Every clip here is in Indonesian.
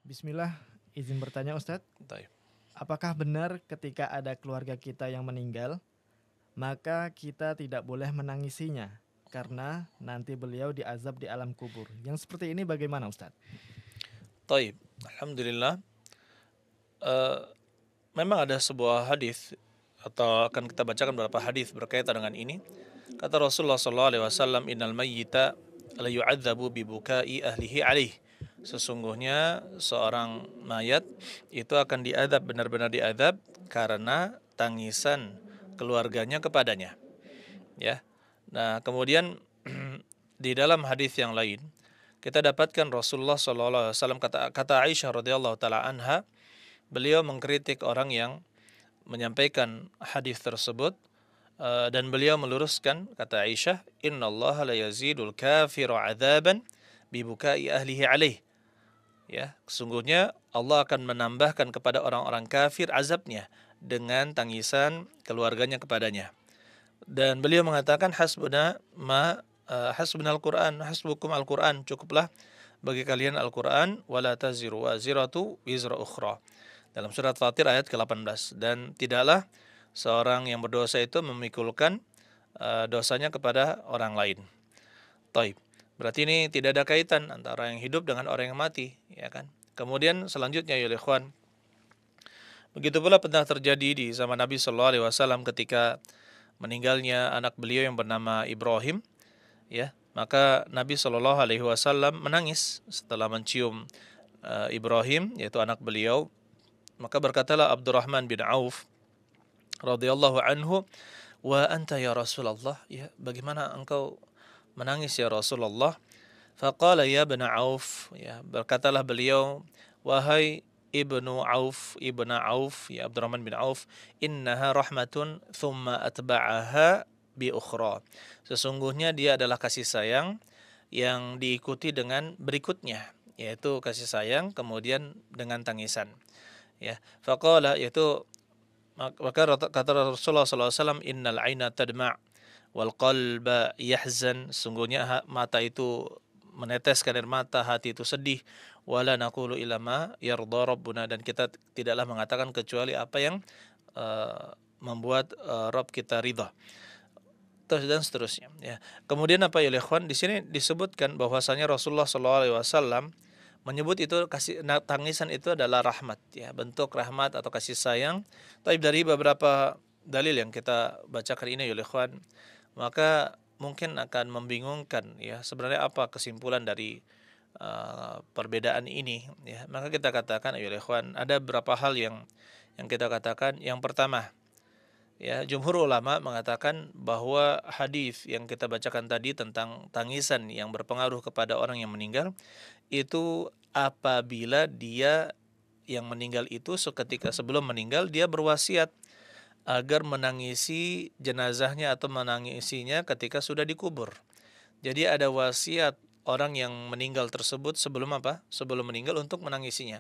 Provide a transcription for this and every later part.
Bismillah, izin bertanya Ustadz, Baik. apakah benar ketika ada keluarga kita yang meninggal, maka kita tidak boleh menangisinya karena nanti beliau diazab di alam kubur. Yang seperti ini bagaimana Ustadz? Taib. Alhamdulillah. Eh, Memang ada sebuah hadis atau akan kita bacakan beberapa hadis berkaitan dengan ini. Kata Rasulullah SAW, Innal mayyita la yu'adzabu bibukai ahlihi alaih. Sesungguhnya seorang mayat itu akan diadab, benar-benar diadab karena tangisan keluarganya kepadanya. Ya. Nah, kemudian di dalam hadis yang lain kita dapatkan Rasulullah SAW, kata Aisyah radhiyallahu taala anha, beliau mengkritik orang yang menyampaikan hadis tersebut, dan beliau meluruskan, kata Aisyah, innallaha la yazidul kafiru adzaban bibukai ahlihi alaih. Ya, sesungguhnya Allah akan menambahkan kepada orang-orang kafir azabnya dengan tangisan keluarganya kepadanya. Dan beliau mengatakan hasbuna al-Quran, hasbukum al-Quran, cukuplah bagi kalian Al-Quran, wala taziru waziratu wizra ukhra. Dalam surat Fatir ayat ke-18. Dan tidaklah seorang yang berdosa itu memikulkan dosanya kepada orang lain. Taib. Berarti ini tidak ada kaitan antara yang hidup dengan orang yang mati, ya kan? Kemudian selanjutnya ya ikhwan, begitu pula pernah terjadi di zaman Nabi sallallahu alaihi wasallam ketika meninggalnya anak beliau yang bernama Ibrahim, ya. Maka Nabi sallallahu alaihi wasallam menangis setelah mencium Ibrahim, yaitu anak beliau. Maka berkatalah Abdurrahman bin Auf radhiyallahu anhu, "Wa anta ya Rasulullah, ya, bagaimana engkau menangis ya Rasulullah?" Faqala ya ibn Auf, ya, berkatalah beliau, wahai ibnu Auf, ya Abdurrahman bin Auf, innaha rahmatun thumma atba'aha bi ukhra. Sesungguhnya dia adalah kasih sayang yang diikuti dengan berikutnya, yaitu kasih sayang kemudian dengan tangisan. Ya, faqala, yaitu maka kata Rasulullah SAW, innal aina tadma' wal qalba yahzan. Sungguhnya mata itu meneteskan air mata, hati itu sedih. Wala naqulu illa ma yarda rabbuna, dan kita tidaklah mengatakan kecuali apa yang membuat Rabb kita ridha. Dan seterusnya, ya. Kemudian apa ya ikhwan, di sini disebutkan bahwasanya Rasulullah SAW menyebut itu tangisan itu adalah rahmat, ya, bentuk rahmat atau kasih sayang. Tapi dari beberapa dalil yang kita bacakan ini ya ikhwan, maka mungkin akan membingungkan, ya, sebenarnya apa kesimpulan dari perbedaan ini, ya. Maka kita katakan ya ikhwan, ada beberapa hal yang kita katakan. Yang pertama, ya, jumhur ulama mengatakan bahwa hadis yang kita bacakan tadi tentang tangisan yang berpengaruh kepada orang yang meninggal itu apabila dia yang meninggal itu seketika sebelum meninggal dia berwasiat agar menangisi jenazahnya atau menangisinya ketika sudah dikubur. Jadi ada wasiat orang yang meninggal tersebut sebelum apa? Sebelum meninggal untuk menangisinya.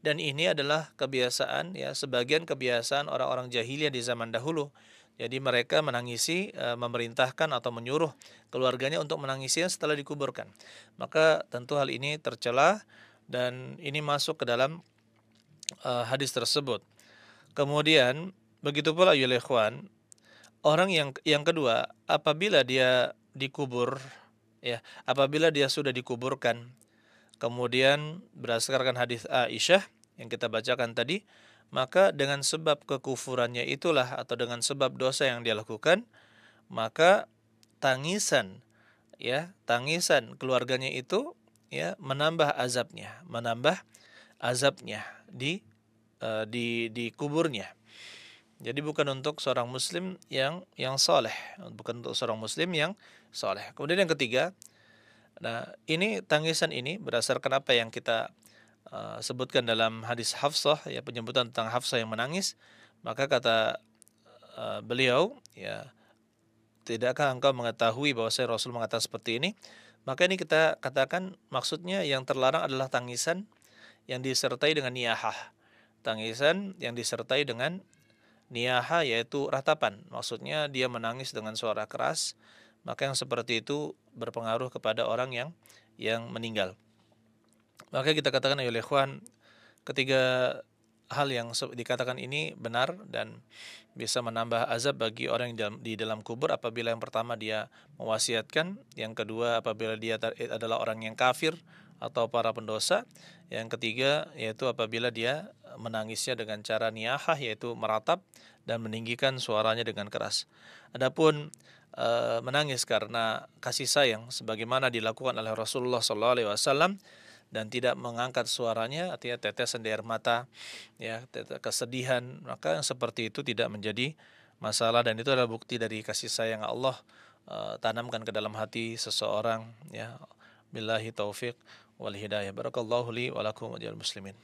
Dan ini adalah kebiasaan, ya, sebagian kebiasaan orang-orang jahiliyah di zaman dahulu. Jadi mereka menangisi, memerintahkan atau menyuruh keluarganya untuk menangisinya setelah dikuburkan. Maka tentu hal ini tercela dan ini masuk ke dalam hadis tersebut. Kemudian begitu pula ya ikhwan, orang yang kedua, apabila dia dikubur, ya, apabila dia sudah dikuburkan, kemudian berdasarkan hadis Aisyah yang kita bacakan tadi, maka dengan sebab kekufurannya itulah atau dengan sebab dosa yang dia lakukan, maka tangisan, ya, tangisan keluarganya itu, ya, menambah azabnya di kuburnya. Jadi bukan untuk seorang muslim yang soleh, bukan untuk seorang muslim yang soleh. Kemudian yang ketiga, nah ini tangisan ini berdasarkan apa yang kita sebutkan dalam hadis Hafsah, ya, penyebutan tentang Hafsah yang menangis. Maka kata beliau, ya, tidakkah engkau mengetahui bahwa saya Rasul mengatakan seperti ini? Maka ini kita katakan maksudnya yang terlarang adalah tangisan yang disertai dengan niyahah. Tangisan yang disertai dengan niyaha, yaitu ratapan. Maksudnya dia menangis dengan suara keras. Maka yang seperti itu berpengaruh kepada orang yang meninggal. Maka kita katakan ya ikhwan, ketiga hal yang dikatakan ini benar dan bisa menambah azab bagi orang yang di dalam kubur apabila yang pertama dia mewasiatkan, yang kedua apabila dia adalah orang yang kafir atau para pendosa, yang ketiga yaitu apabila dia menangisnya dengan cara niyahah, yaitu meratap dan meninggikan suaranya dengan keras. Adapun menangis karena kasih sayang sebagaimana dilakukan oleh Rasulullah SAW dan tidak mengangkat suaranya, artinya tetesan di air mata, ya, kesedihan, maka yang seperti itu tidak menjadi masalah dan itu adalah bukti dari kasih sayang Allah tanamkan ke dalam hati seseorang, ya. Billahi taufiq wal hidayah. Barakallahu li wa lakum wa muslimin.